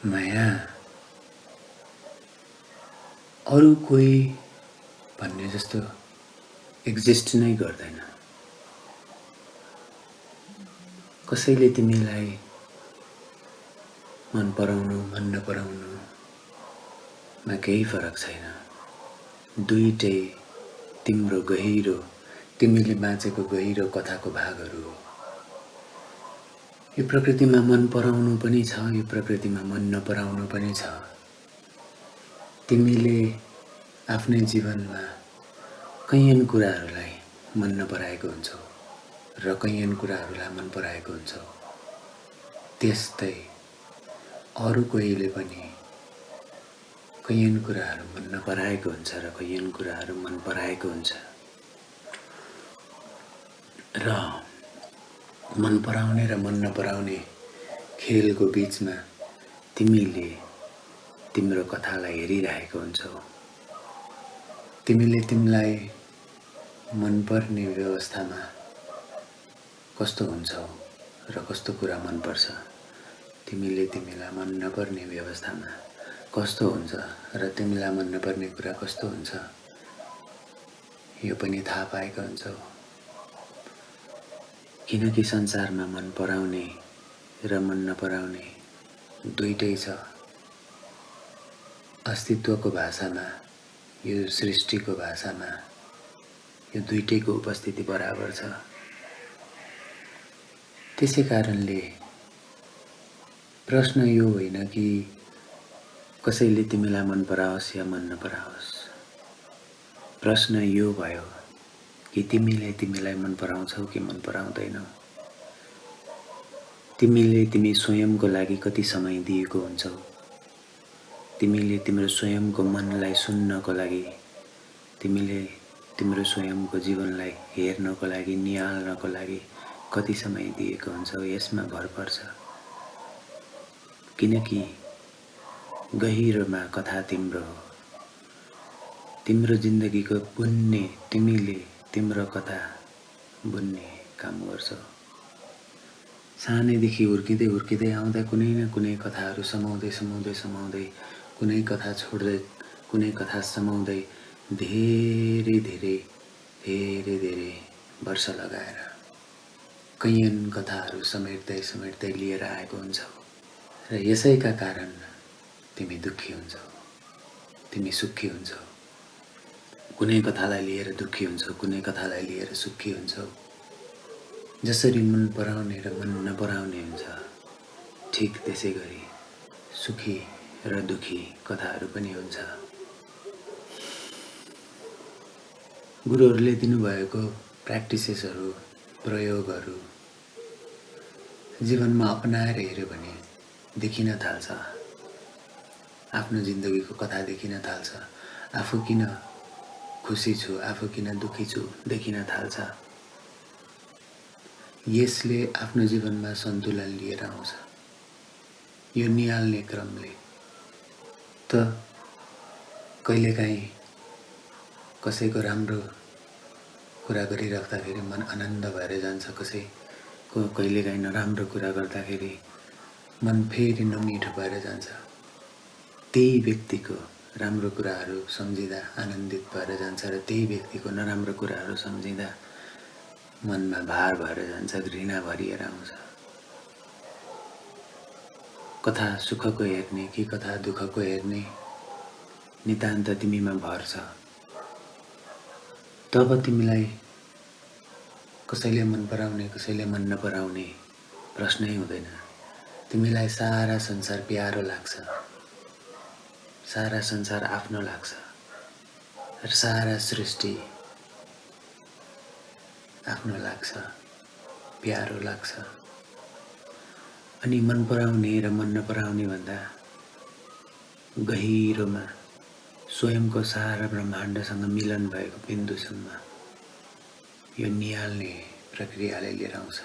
माया अरू कोही भन्ने जस्तो एक्जिस्ट नै गर्दैन। कसैले तिमीलाई मन पराउनु मन नपराउनुमा केही फरक छैन। दुईटै तिम्रो गहिरो, तिमीले बाँचेको गहिरो कथाको भागहरू हो। यो प्रकृतिमा मन पराउनु पनि छ, यो प्रकृतिमा मन नपराउनु पनि छ। तिमीले आफ्नै जीवनमा कैयन कुराहरूलाई मन नपराएको हुन्छौ र कैयन कुराहरूलाई मन पराएको हुन्छौ। त्यस्तै अरू कोहीले पनि कैयन कुराहरू मन नपराएको हुन्छ र कैयन कुराहरू मन पराएको हुन्छ। र मन पराउने र मन नपराउने खेलको बीचमा तिमीले तिम्रो कथालाई हेरिरहेको हुन्छौ। तिमीले तिमीलाई मनपर्ने व्यवस्थामा कस्तो हुन्छौ र कस्तो कुरा मनपर्छ, तिमीले तिमीलाई मन नपर्ने व्यवस्थामा कस्तो हुन्छ र तिमीलाई मन नपर्ने कुरा कस्तो हुन्छ, यो पनि थाहा पाएका हुन्छौ। किनकि संसारमा मन पराउने र मन नपराउने दुईटै छ। अस्तित्वको भाषामा, यो सृष्टिको भाषामा यो दुईटैको उपस्थिति बराबर छ। त्यसै कारणले प्रश्न यो होइन कि कसैले तिमीलाई मन पराओस् या मन नपराओस्। प्रश्न यो भयो कि तिमीले तिमीलाई मन पराउँछौ कि मन पराउँदैनौ। तिमीले तिमी स्वयंको लागि कति समय दिएको हुन्छौ। तिमीले तिम्रो स्वयंको मनलाई सुन्नको लागि, तिमीले तिम्रो स्वयंको जीवनलाई हेर्नको लागि, निहाल्नको लागि कति समय दिएको हुन्छौ, यसमा भर पर्छ। किनकि गहिरोमा कथा तिम्रो हो। तिम्रो जिन्दगीको बुन्ने, तिमीले तिम्रो कथा बुन्ने काम गर्छौ। सानैदेखि हुर्किँदै आउँदा कुनै न कुनै कथाहरू समाउँदै कुनै कथा छोड्दै कुनै कथा समाउँदै धेरै वर्ष लगाएर कैयन कथाहरू समेट्दै लिएर आएको हुन्छौ। र यसैका कारण तिमी दुःखी हुन्छौ, तिमी सुखी हुन्छौ। कुनै कथालाई लिएर दुःखी हुन्छौ, कुनै कथालाई लिएर सुखी हुन्छौ। जसरी मन पराउने र मन नपराउने हुन्छ, ठीक त्यसै गरी सुखी र दुःखी कथाहरू पनि हुन्छ। गुरुहरूले दिनुभएको प्र्याक्टिसेसहरू, प्रयोगहरू जीवनमा अपनाएर हेर्यो भने देखिन थाल्छ। आफ्नो जिन्दगीको कथा देखिन थाल्छ। आफू किन खुसी छु, आफू किन दुःखी छु देखिन थाल्छ। यसले आफ्नो जीवनमा सन्तुलन लिएर आउँछ। यो निहाल्ने क्रमले त कहिलेकाहीँ कसैको राम्रो कुरा गरिराख्दाखेरि मन आनन्द भएर जान्छ। कसैको कहिलेकाहीँ नराम्रो कुरा गर्दाखेरि मन फेरि नमिठो भएर जान्छ। त्यही व्यक्तिको राम्रो कुराहरू सम्झिँदा आनन्दित भएर जान्छ र त्यही व्यक्तिको नराम्रो कुराहरू सम्झिँदा मनमा भार भएर जान्छ, घृणा भरिएर आउँछ। कथा सुखको हेर्ने कि कथा दुःखको हेर्ने नितान्त तिमीमा भर छ। तब तिमीलाई कसैले मन पराउने कसैले मन नपराउने प्रश्नै हुँदैन। तिमीलाई सारा संसार प्यारो लाग्छ, सारा संसार आफ्नो लाग्छ र सारा सृष्टि आफ्नो लाग्छ, प्यारो लाग्छ। अनि मन पराउने र मन नपराउने भन्दा गहिरोमा स्वयंको सारा ब्रह्माण्डसँग मिलन भएको बिन्दुसम्म यो निहाल्ने प्रक्रियाले लिएर आउँछ।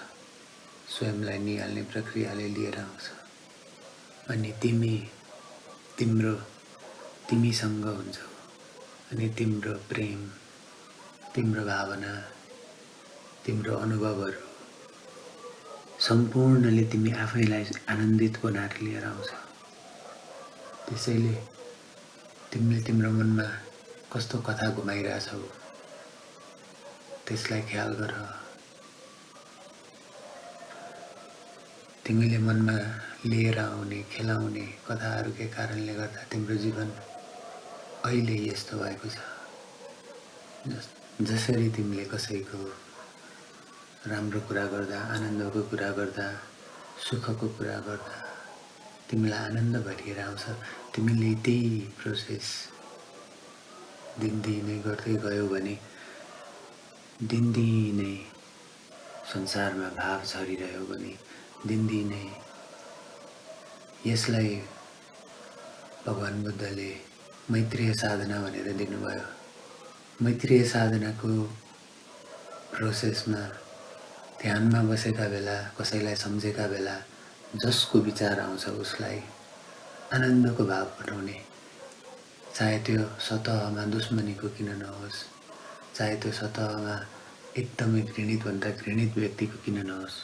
स्वयंलाई निहाल्ने प्रक्रियाले लिएर आउँछ। अनि तिमीसँग हुन्छौ। अनि तिम्रो प्रेम, तिम्रो भावना, तिम्रो अनुभवहरू सम्पूर्णले तिमी आफैलाई आनन्दित बनाएर लिएर आउँछ। त्यसैले तिमीले तिम्रो मनमा कस्तो कथा घुमाइरहेछौ त्यसलाई ख्याल गर। तिमीले मनमा लिएर आउने खेलाउने कथाहरूकै कारणले गर्दा तिम्रो जीवन अहिले यस्तो भएको छ। जसरी तिमीले कसैको राम्रो कुरा गर्दा, आनन्दको कुरा गर्दा, सुखको कुरा गर्दा तिमीलाई आनन्द भरिएर आउँछ, तिमीले त्यही प्रोसेस दिनदिनै गर्दै गयौ भने दिनदिनै संसारमा भाव झरिरह्यो भने दिनदिनै यसलाई भगवान बुद्धले मैत्रीय साधना भनेर दिनुभयो। मैत्रीय साधनाको प्रोसेसमा ध्यानमा बसेका बेला, कसैलाई सम्झेका बेला जसको विचार आउँछ उसलाई आनन्दको भाव पठाउने, चाहे त्यो सतहमा दुश्मनीको किन नहोस्, चाहे त्यो सतहमा एकदमै घृणित भन्दा घृणित व्यक्तिको किन नहोस्,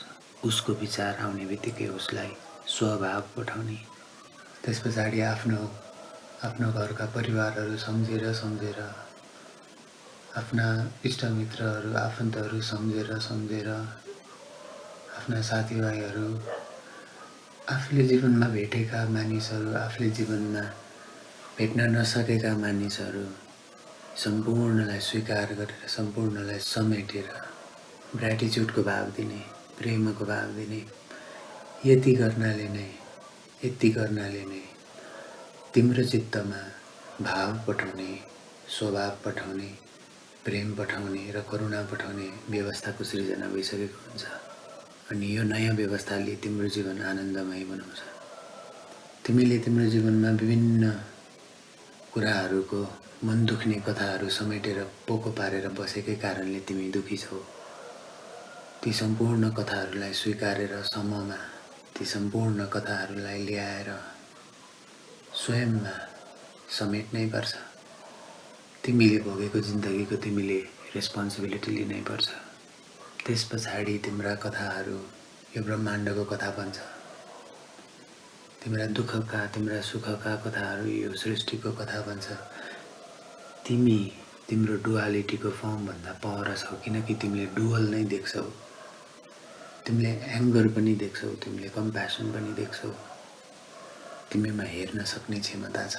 उसको विचार आउने बित्तिकै उसलाई स्वभाव पठाउने। त्यस पछाडि आफ्नो घरका परिवारहरू सम्झेर आफ्ना इष्टमित्रहरू आफन्तहरू सम्झेर आफ्ना साथीभाइहरू, आफूले जीवनमा भेटेका मानिसहरू, आफूले जीवनमा भेट्न नसकेका मानिसहरू सम्पूर्णलाई स्वीकार गरेर, सम्पूर्णलाई समेटेर ग्र्याटिच्युडको भाव दिने, प्रेमको भाव दिने। यति गर्नाले नै तिम्रो चित्तमा भाव पठाउने, स्वभाव पठाउने, प्रेम पठाउने र करुणा पठाउने व्यवस्थाको सृजना भइसकेको हुन्छ। अनि यो नयाँ व्यवस्थाले तिम्रो जीवन आनन्दमय बनाउँछ। तिमीले तिम्रो जीवनमा विभिन्न कुराहरूको मन दुख्ने कथाहरू समेटेर पोको पारेर बसेकै कारणले तिमी दुखी छौ। ती सम्पूर्ण कथाहरूलाई स्वीकारेर समूहमा ती सम्पूर्ण कथाहरूलाई ल्याएर स्वयंमा समेट्नै पर्छ। तिमीले भोगेको जिन्दगीको तिमीले रेस्पोन्सिबिलिटी लिनै पर्छ। त्यस पछाडि तिम्रा कथाहरू यो ब्रह्माण्डको कथा बन्छ। तिम्रा दुःखका, तिम्रा सुखका कथाहरू यो सृष्टिको कथा बन्छ। तिमी तिम्रो डुअलिटीको फर्मभन्दा पर छौ, किनकि तिमीले डुअल नै देख्छौ। तिमीले एङ्गर पनि देख्छौ, तिमीले कम्प्यासन पनि देख्छौ। तिमीमा हेर्न सक्ने क्षमता छ।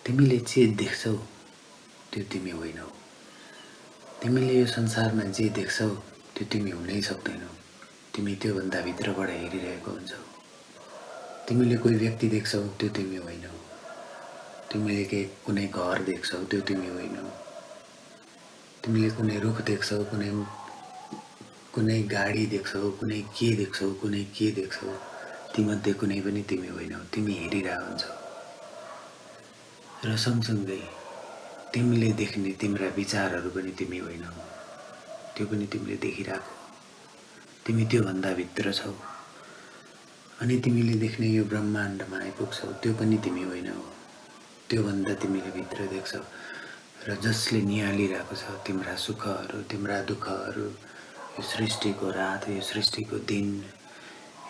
तिमीले जे देख्छौ त्यो तिमी होइनौ। तिमीले यो संसारमा जे देख्छौ त्यो तिमी हुनै सक्दैनौ। तिमी त्योभन्दा भित्रबाट हेरिरहेको हुन्छौ। तिमीले कोही व्यक्ति देख्छौ त्यो तिमी होइनौ। तिमीले कुनै घर देख्छौ त्यो तिमी होइनौ। तिमीले कुनै रुख देख्छौ, कुनै गाडी देख्छौ, कुनै के देख्छौ, तीमध्ये कुनै पनि तिमी होइनौ। तिमी हेरिरहेको हुन्छौ। र सँगसँगै तिमीले देख्ने तिम्रा विचारहरू पनि तिमी होइनौ। त्यो पनि तिमीले देखिरहेको। तिमी त्योभन्दा भित्र छौ। अनि तिमीले देख्ने यो ब्रह्माण्डमा आइपुग्छौ, त्यो पनि तिमी होइनौ। त्योभन्दा तिमीले भित्र देख्छौ। र जसले निहालिरहेको छ तिम्रा सुखहरू, तिम्रा दुःखहरू, यो सृष्टिको रात, यो सृष्टिको दिन,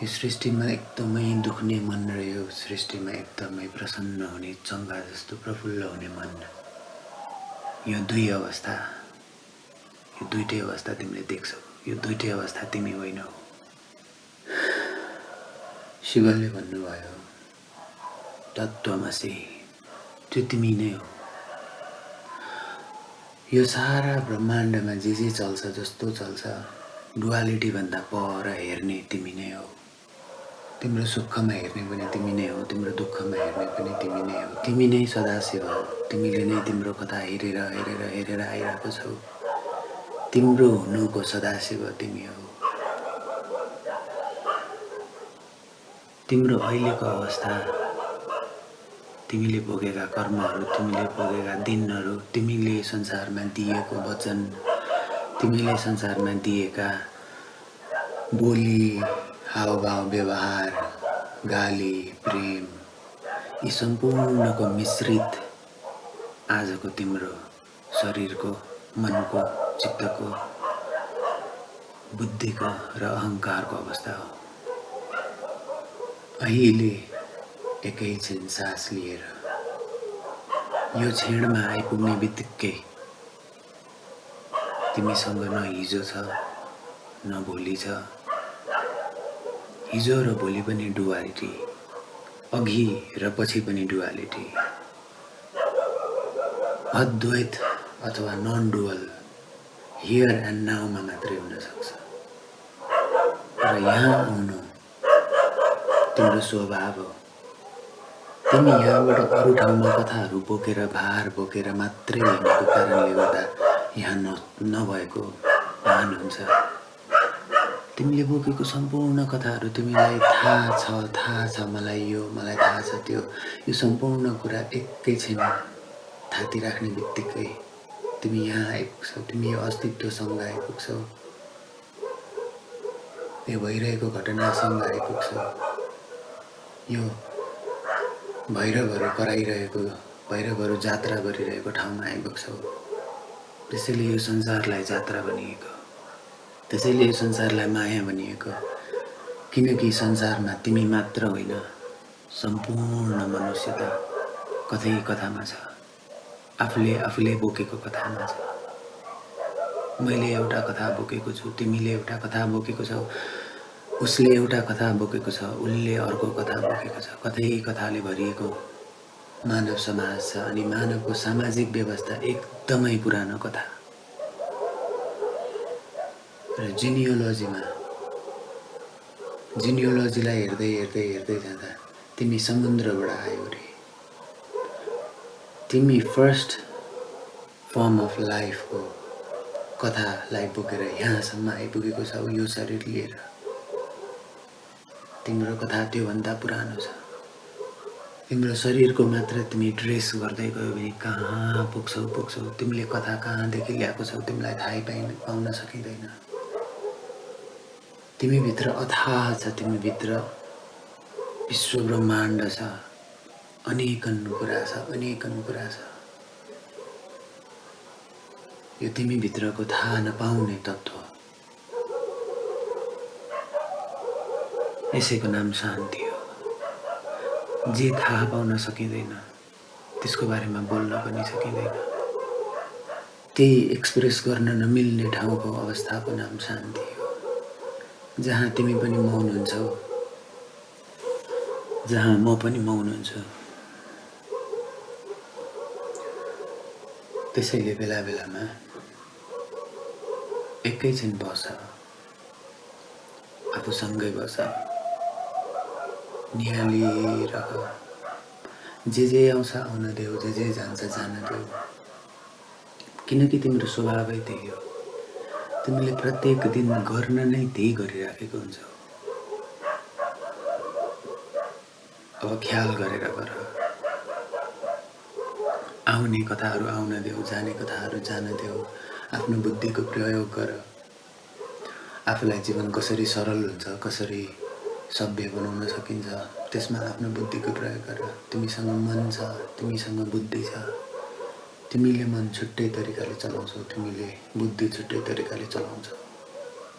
यो सृष्टिमा एकदमै दुख्ने मन र यो सृष्टिमा एकदमै प्रसन्न हुने, चङ्गा जस्तो प्रफुल्ल हुने मन, यो दुईटै अवस्था तिमीले देख्छौ। यो दुईटै अवस्था तिमी होइनौ। शिवले भन्नुभयो तत्त्वमसि, त्यो तिमी नै हो। यो सारा ब्रह्माण्डमा जे चल्छ, जस्तो चल्छ, डुअलिटी भन्दा पर हेर्ने तिमी नै हो। तिम्रो सुखमा हेर्ने पनि तिमी नै हो, तिम्रो दुःखमा हेर्ने पनि तिमी नै हो। तिमी नै सदाशिव हो। तिमीले नै तिम्रो कथा हेरेर आइरहेको छौ। तिम्रो हुनुको सदाशिव तिमी हो। तिम्रो अहिलेको अवस्था, तिमीले भोगेका कर्महरू, तिमीले भोगेका दिनहरू, तिमीले संसारमा दिएको वचन, तिमीले संसारमा दिएका बोली, हावभाव, व्यवहार, गाली, प्रेम, यी सम्पूर्णको मिश्रित आजको तिम्रो शरीरको, मनको, चित्तको, बुद्धिको र अहङ्कारको अवस्था हो। अहिले एकैछिन सास लिएर यो क्षणमा आइपुग्ने बित्तिकै तिमीसँग न हिजो छ न भोलि छ। हिजो र भोलि पनि डुवालिटी, अघि र पछि पनि डुवालिटी, अद्वैत अथवा नन डुअल हियर एन्ड नाउमा मात्रै हुन सक्छ। र यहाँ आउनु तिम्रो स्वभाव हो। तिमी यहाँबाट अरू ठाउँमा कथाहरू बोकेर भार बोकेर मात्रै हिँडेको कारणले गर्दा यहाँ नभएको भान हुन्छ। तिमीले बोकेको सम्पूर्ण कथाहरू तिमीलाई थाहा छ मलाई यो, मलाई थाहा छ त्यो, यो सम्पूर्ण कुरा एकैछिन थाती राख्ने बित्तिकै तिमी यहाँ आइपुग्छौ, तिमी यो अस्तित्वसँग आइपुग्छौ, यो भइरहेको घटनासँग आइपुग्छौ, यो भैरवहरू कराइरहेको, भैरवहरू जात्रा गरिरहेको ठाउँमा आइपुग्छौ। त्यसैले यो संसारलाई जात्रा भनिएको, त्यसैले यो संसारलाई माया भनिएको, किनकि संसारमा तिमी मात्र होइन, सम्पूर्ण मनुष्यता कतै कथामा छ, आफूले बोकेको कथामा छ। मैले एउटा कथा बोकेको छु, तिमीले एउटा कथा बोकेको छौ, उसले एउटा कथा बोकेको छ, उसले अर्को कथा बोकेको छ। कतै कथाले भरिएको मानव समाज छ अनि मानवको सामाजिक व्यवस्था एकदमै पुरानो कथा। र जिनियोलोजीलाई हेर्दै हेर्दै हेर्दै जाँदा तिमी समुद्रबाट आयौ रे। तिमी फर्स्ट फर्म अफ लाइफको कथालाई बोकेर यहाँसम्म आइपुगेको छौ यो शरीर लिएर। तिम्रो कथा त्योभन्दा पुरानो छ। तिम्रो शरीरको मात्र तिमी ट्रेस गर्दै गयो भने कहाँ पुग्छौ। तिमीले कथा कहाँदेखि ल्याएको छौ तिमीलाई थाहै पाउन सकिँदैन। तिमीभित्र अथाह छ, तिमीभित्र विश्व ब्रह्माण्ड छ, अनेकन कुरा छ। यो तिमीभित्रको थाहा नपाउने तत्त्व, यसैको नाम शान्ति हो। जे थाहा पाउन सकिँदैन त्यसको बारेमा बोल्न पनि सकिँदैन, त्यही एक्सप्रेस गर्न नमिल्ने ठाउँको अवस्थाको नाम शान्ति हो। जहाँ तिमी पनि मौन हुन्छौ, जहाँ म पनि मौन हुन्छु। त्यसैले बेला बेलामा एकैछिन बस, आफूसँगै बस, निहालिरह। जे आउँछ आउन देऊ, जे जान्छ जान देऊ, किनकि तिम्रो स्वभावै त्यही हो। तिमीले प्रत्येक दिन गर्न नै त्यही गरिराखेको हुन्छौ। अब ख्याल गरेर गर। आउने कथाहरू आउन देऊ, जाने कथाहरू जान देऊ। आफ्नो बुद्धिको प्रयोग गर। आफूलाई जीवन कसरी सरल हुन्छ, कसरी सभ्य बनाउन सकिन्छ, त्यसमा आफ्नो बुद्धिको प्रयोग गर। तिमीसँग मन छ, तिमीसँग बुद्धि छ। तिमीले मन छुट्टै तरिकाले चलाउँछौ, तिमीले बुद्धि छुट्टै तरिकाले चलाउँछौ।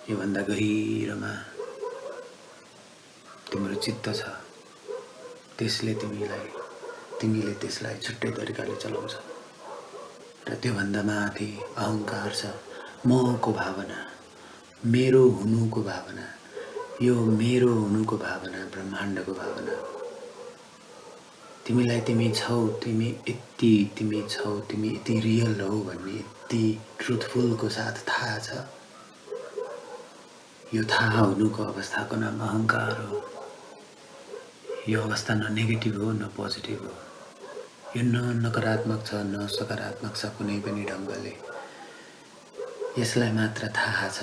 योभन्दा गहिरोमा तिम्रो चित्त छ, तिमीले त्यसलाई छुट्टै तरिकाले चलाउँछौ। र त्योभन्दा माथि अहङ्कार छ, मको भावना, मेरो हुनुको भावना। यो मेरो हुनुको भावना ब्रह्माण्डको भावना। तिमीलाई तिमी छौ, तिमी यति रियल हौ भन्ने यति ट्रुथफुलको साथ थाहा छ। यो थाहा हुनुको अवस्थाको नाम अहङ्कार हो। यो अवस्था न नेगेटिभ हो न पोजिटिभ हो। यो न नकारात्मक छ न सकारात्मक छ कुनै पनि ढङ्गले। यसलाई मात्र थाहा छ,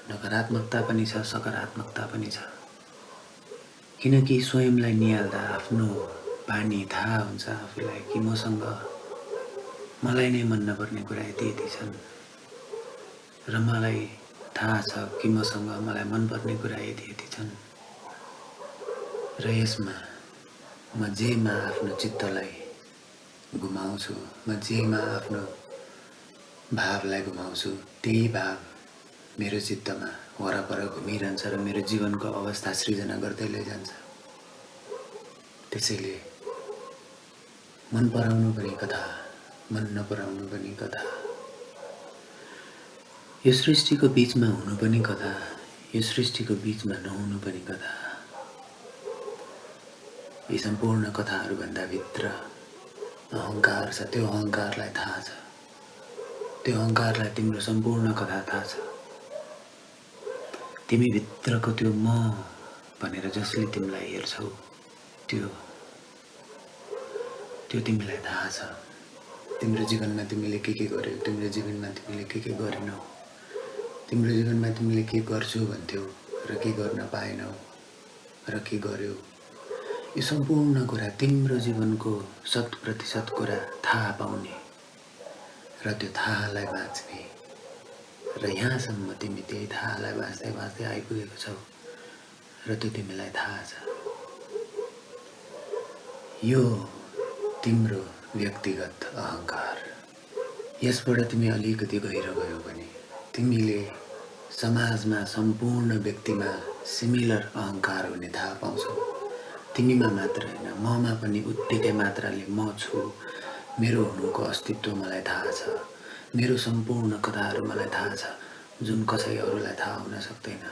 नकारात्मकता पनि छ, सकारात्मकता पनि छ। किनकि स्वयंलाई निहाल्दा आफ्नो बानी थाहा हुन्छ आफूलाई कि मलाई नै मन नपर्ने कुरा यति छन् र मलाई थाहा छ कि मलाई मनपर्ने कुरा यति छन्। र यसमा म जेमा आफ्नो चित्तलाई घुमाउँछु, म जेमा आफ्नो भावलाई घुमाउँछु, त्यही भाव मेरो चित्तमा वरपर घुमिरहन्छ र मेरो जीवनको अवस्था सृजना गर्दै लैजान्छ। त्यसैले मन पराउनु पनि कथा, मन नपराउनु पनि कथा, यो सृष्टिको बीचमा हुनु पनि कथा, यो सृष्टिको बीचमा नहुनु पनि कथा। यी सम्पूर्ण कथाहरूभन्दा भित्र अहङ्कार छ। त्यो अहङ्कारलाई थाहा छ, त्यो अहङ्कारलाई तिम्रो सम्पूर्ण कथा थाहा छ। तिमी भित्रको त्यो म भनेर जसले तिमीलाई हेर्छौ, त्यो तिमीलाई थाहा छ। तिम्रो जीवनमा तिमीले के गर्यौ, तिम्रो जीवनमा तिमीले के गरेनौ, तिम्रो जीवनमा तिमीले के गर्छु भन्थ्यौ र के गर्न पाएनौ र के गर्यौ, यो सम्पूर्ण कुरा तिम्रो जीवनको 100% कुरा थाहा पाउने र त्यो थाहालाई बाँच्ने र यहाँसम्म तिमी त्यही थाहालाई बाँच्दै बाँच्दै आइपुगेको छौ र त्यो तिमीलाई थाहा छ। यो तिम्रो व्यक्तिगत अहङ्कार। यसबाट तिमी अलिकति गहिरो गयौ भने तिमीले समाजमा सम्पूर्ण व्यक्तिमा सिमिलर अहङ्कार हुने थाहा पाउँछौ। तिमीमा मात्र होइन, ममा पनि उत्तिकै मात्राले म छु। मेरो हुनुको अस्तित्व मलाई थाहा छ, मेरो सम्पूर्ण कथाहरू मलाई थाहा छ, जुन कसै अरूलाई थाहा हुन सक्दैन।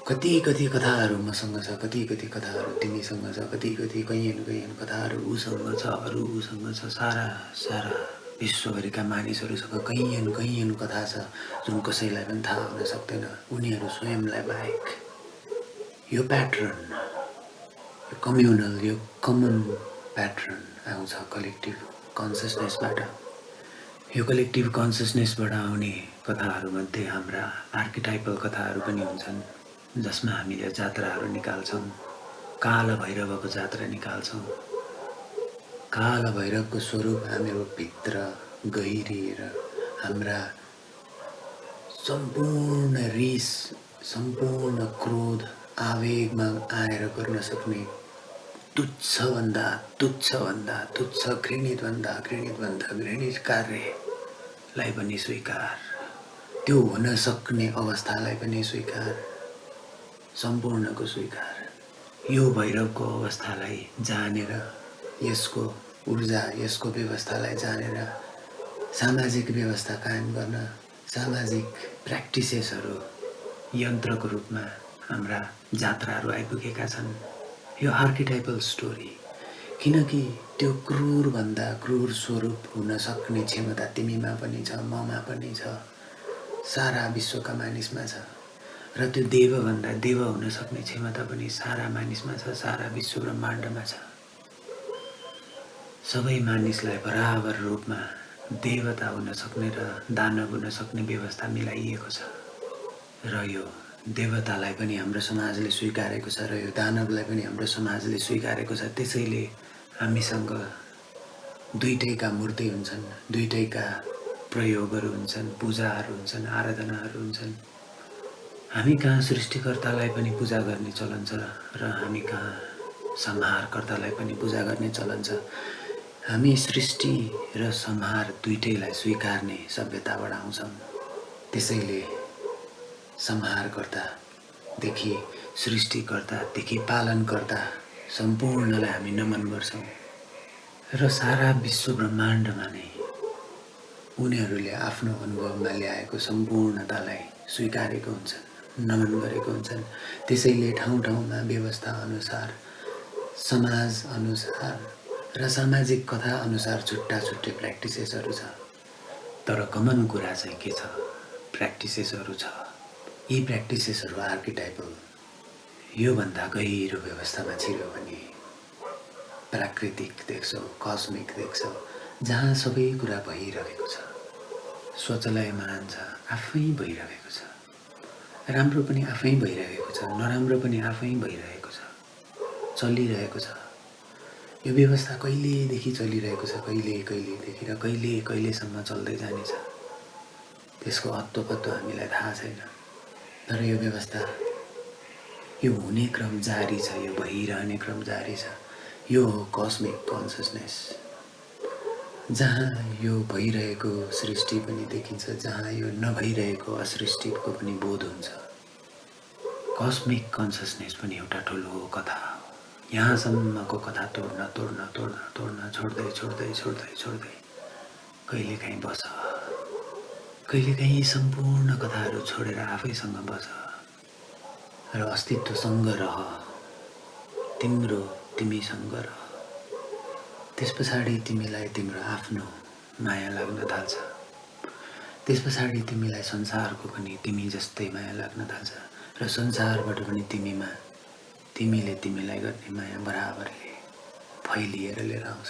कति कथाहरू मसँग छ, कति कथाहरू तिमीसँग छ, कति कैयन कथाहरू उसँग छ, अरू उसँग छ। सारा विश्वभरिका मानिसहरूसँग कैयन कथा छ, जुन कसैलाई पनि थाहा हुन सक्दैन, उनीहरू स्वयंलाई बाहेक। यो प्याटर्न, यो कम्युनल, यो कमन प्याटर्न आउँछ कलेक्टिभ कन्सियसनेसबाट। यो कलेक्टिभ कन्सियसनेसबाट आउने कथाहरूमध्ये हाम्रा आर्किटाइपल कथाहरू पनि हुन्छन्, जसमा हामीले जात्राहरू निकाल्छौँ। काल भैरवको जात्रा निकाल्छौँ। काल भैरवको स्वरूप हाम्रो भित्र गहिरिएर हाम्रा सम्पूर्ण रिस, सम्पूर्ण क्रोध, आवेगमा आएर गर्न सक्ने तुच्छभन्दा तुच्छ, घृणित कार्यलाई पनि स्वीकार, त्यो हुन सक्ने अवस्थालाई पनि स्वीकार, सम्पूर्णको स्वीकार। यो भैरवको अवस्थालाई जानेर, यसको ऊर्जा, यसको व्यवस्थालाई जानेर सामाजिक व्यवस्था कायम गर्न सामाजिक प्र्याक्टिसेसहरू यन्त्रको रूपमा हाम्रा जात्राहरू आइपुगेका छन्। यो आर्किटाइपल स्टोरी, किनकि त्यो क्रूरभन्दा क्रूर स्वरूप हुन सक्ने क्षमता तिमीमा पनि छ, ममा पनि छ, सारा विश्वका मानिसमा छ। र त्यो देवभन्दा देव हुन सक्ने क्षमता पनि सारा मानिसमा छ, सारा विश्व ब्रह्माण्डमा छ। सबै मानिसलाई बराबर रूपमा देवता हुन सक्ने र दानव हुन सक्ने व्यवस्था मिलाइएको छ। र यो देवतालाई पनि हाम्रो समाजले स्वीकारेको छ र यो दानवलाई पनि हाम्रो समाजले स्वीकारेको छ। त्यसैले हामीसँग दुईटैका मूर्ति हुन्छन्, दुईटैका प्रयोगहरू हुन्छन्, पूजाहरू हुन्छन्, आराधनाहरू हुन्छन्। हामी कहाँ सृष्टिकर्तालाई पनि पूजा गर्ने चलन छ र हामी कहाँ संहारकर्तालाई पनि पूजा गर्ने चलन छ। हामी सृष्टि र संहार दुईटैलाई स्वीकार्ने सभ्यताबाट आउँछौँ। त्यसैले संहारकर्तादेखि सृष्टिकर्तादेखि पालनकर्ता सम्पूर्णलाई हामी नमन गर्छौँ र सारा विश्व ब्रह्माण्डमा नै उनीहरूले आफ्नो अनुभवमा ल्याएको सम्पूर्णतालाई स्वीकारेको हुन्छन्, नमन गरेको हुन्छन्। त्यसैले ठाउँ ठाउँमा व्यवस्था अनुसार, समाज अनुसार र सामाजिक कथा अनुसार छुट्टा छुट्टै प्र्याक्टिसेसहरू छ। तर कमन कुरा चाहिँ के छ? प्र्याक्टिसेसहरू छ। यी प्र्याक्टिसेसहरू आर्किटाइपल। योभन्दा गहिरो व्यवस्थामा छिर्यो भने प्राकृतिक देख्छौ, कस्मिक देख्छौ, जहाँ सबै कुरा भइरहेको छ, स्वचलयमान छ, आफै भइरहेको छ। राम्रो पनि आफै भइरहेको छ, नराम्रो पनि आफै भइरहेको छ, चलिरहेको छ। यो व्यवस्था कहिलेदेखि चलिरहेको छ, कहिलेदेखि र कहिलेसम्म चल्दै जानेछ, त्यसको अत्तो-पत्तो हामीलाई थाहा छैन। तर यो व्यवस्था, यो हुने क्रम जारी छ, यो भइरहने क्रम जारी छ। यो हो कस्मिक कन्सियसनेस, जहाँ यो भइरहेको सृष्टि पनि देखिन्छ, जहाँ यो नभइरहेको असृष्टिको पनि बोध हुन्छ। कस्मिक कन्सियसनेस पनि एउटा ठुलो कथा हो। यहाँसम्मको कथा तोड्न तोड्न तोड्न तोड्न छोड्दै छोड्दै छोड्दै छोड्दै कहिलेकाहीँ बस, कहिलेकाहीँ सम्पूर्ण कथाहरू छोडेर आफैसँग बस र अस्तित्वसँग रह, तिम्रो तिमीसँग रह। त्यस पछाडि तिमीलाई तिम्रो आफ्नो माया लाग्न थाल्छ। त्यस पछाडि तिमीलाई संसारको पनि तिमी जस्तै माया लाग्न थाल्छ र संसारबाट पनि तिमीमा तिमीले तिमीलाई गर्ने माया बराबरले फैलिएर लिएर आउँछ,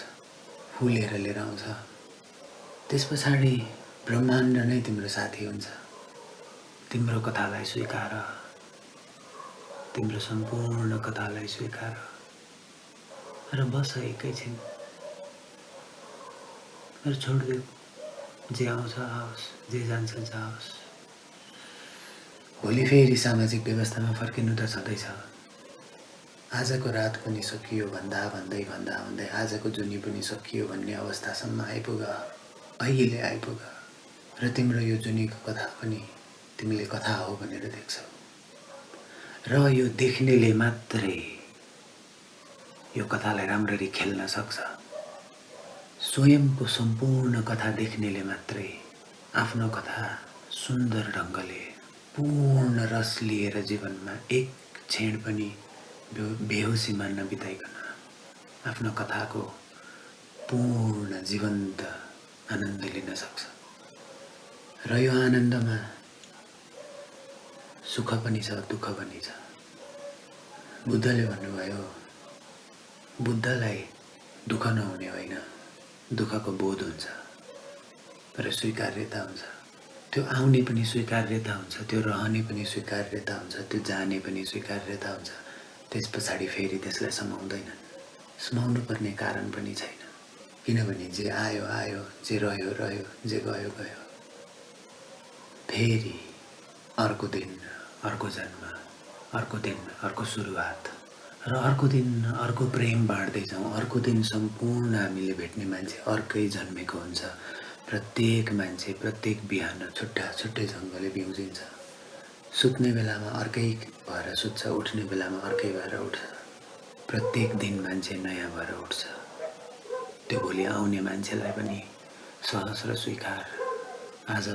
फुलेर लिएर आउँछ। त्यस पछाडि ब्रह्माण्ड नै तिम्रो साथी हुन्छ। तिम्रो कथालाई स्वीकार, तिम्रो सम्पूर्ण कथालाई स्वीकार र बस एकैछिन र छोडिदेऊ। जे आउँछ आओस्, जे जान्छ जाओस्। भोलि फेरि सामाजिक व्यवस्थामा फर्किनु त छँदैछ। आजको रात पनि सकियो भन्दा भन्दै भन्दा भन्दै आजको जुनी पनि सकियो भन्ने अवस्थासम्म आइपुग, अहिले आइपुग र तिम्रो यो जुनीको कथा पनि तिमीले कथा हो भनेर देख्छौ र यो देख्नेले मात्रै यो कथालाई राम्ररी खेल्न सक्छ। स्वयंको सम्पूर्ण कथा देख्नेले मात्रै आफ्नो कथा सुन्दर ढङ्गले पूर्ण रस लिएर जीवनमा एक क्षण पनि बेहोसीमा नबिताइकन आफ्नो कथाको पूर्ण जीवन्त आनन्द लिन सक्छ। र यो आनन्दमा सुख पनि छ, दुःख पनि छ। बुद्धले भन्नुभयो, बुद्धलाई दुःख नहुने होइन, दुःखको बोध हुन्छ र स्वीकार्यता हुन्छ। त्यो आउने पनि स्वीकार्यता हुन्छ, त्यो रहने पनि स्वीकार्यता हुन्छ, त्यो जाने पनि स्वीकार्यता हुन्छ। त्यस पछाडि फेरि त्यसलाई समाउँदैनन्। समाउनु पर्ने कारण पनि छैन, किनभने जे आयो आयो, जे रह्यो रह्यो, जे गयो गयो। फेरि अर्को दिन, अर्को जन्म, अर्को दिन, अर्को सुरुवात र अर्को दिन अर्को प्रेम बाँड्दै जाउँ। अर्को दिन सम्पूर्ण हामीले भेट्ने मान्छे अर्कै जन्मेको हुन्छ। प्रत्येक मान्छे प्रत्येक बिहान छुट्टा छुट्टै ढङ्गले बिउजिन्छ। सुत्ने बेलामा अर्कै भएर सुत्छ, उठ्ने बेलामा अर्कै भएर उठ्छ। प्रत्येक दिन मान्छे नयाँ भएर उठ्छ। त्यो भोलि आउने मान्छेलाई पनि सहज र स्वीकार, आज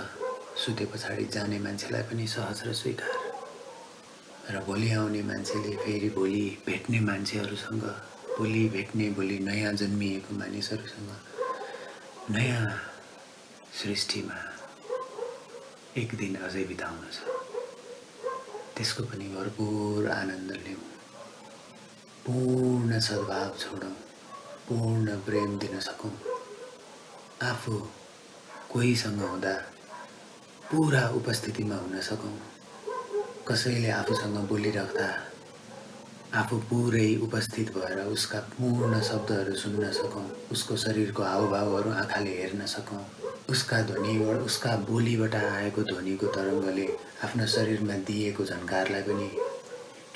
सुते पछाडि जाने मान्छेलाई पनि सहज र स्वीकार र भोलि आउने मान्छेले फेरि भोलि भेट्ने मान्छेहरूसँग, भोलि भेट्ने, भोलि नयाँ जन्मिएको मानिसहरूसँग नयाँ सृष्टिमा एक दिन अझै बिताउन छ। त्यसको पनि भरपुर आनन्द लिउँ, पूर्ण सद्भाव छोडौँ, पूर्ण प्रेम दिन सकौँ। आफू कोहीसँग हुँदा पुरा उपस्थितिमा हुन सकौँ। कसैले आफूसँग बोलिराख्दा आफू पुरै उपस्थित भएर उसका पूर्ण शब्दहरू सुन्न सकौँ। उसको शरीरको हावभावहरू आँखाले हेर्न सकौँ। उसका ध्वनि, उसका बोलीबाट आएको ध्वनिको तरङ्गले आफ्नो शरीरमा दिएको झन्कारलाई पनि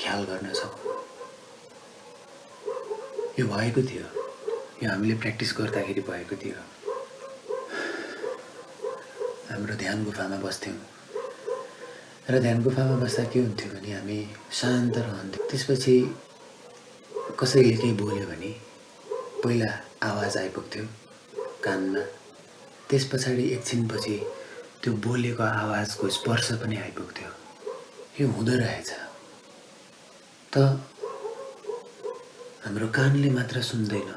ख्याल गर्न सकौँ। यो भएको थियो, यो हामीले प्र्याक्टिस गर्दाखेरि भएको थियो। हाम्रो ध्यान गुफामा बस्थ्यौँ र ध्यान गुफामा बस्दा के हुन्थ्यो भने हामी शान्त रहन्थ्यौँ। त्यसपछि कसैले केही बोल्यो भने पहिला आवाज आइपुग्थ्यो कानमा, त्यस पछाडि एकछिनपछि त्यो बोलेको आवाजको स्पर्श पनि आइपुग्थ्यो। यो हुँदो रहेछ। त हाम्रो कानले मात्र सुन्दैन,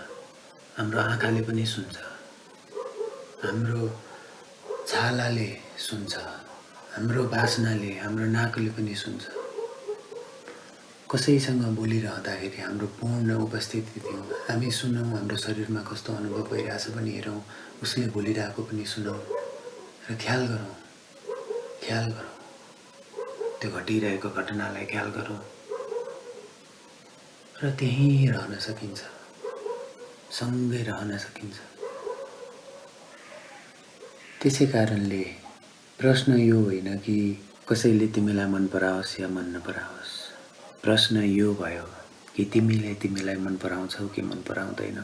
हाम्रो आँखाले पनि सुन्छ, हाम्रो छालाले सुन्छ, हाम्रो बासनाले, हाम्रो नाकले पनि सुन्छ। कसैसँग बोलिरहँदाखेरि हाम्रो पूर्ण उपस्थिति थियौँ। हामी सुनौँ, हाम्रो शरीरमा कस्तो अनुभव भइरहेछ पनि हेरौँ, उसले बोलिरहेको पनि सुनौँ र ख्याल गरौँ, ख्याल गरौँ, त्यो घटिरहेको घटनालाई ख्याल गरौँ र त्यहीँ रहन सकिन्छ, सँगै रहन सकिन्छ। त्यसै कारणले प्रश्न यो होइन कि कसैले तिमीलाई मन पराओस् या मन नपराओस्। प्रश्न यो भयो कि तिमीले तिमीलाई मन पराउँछौ कि मन पराउँदैनौ।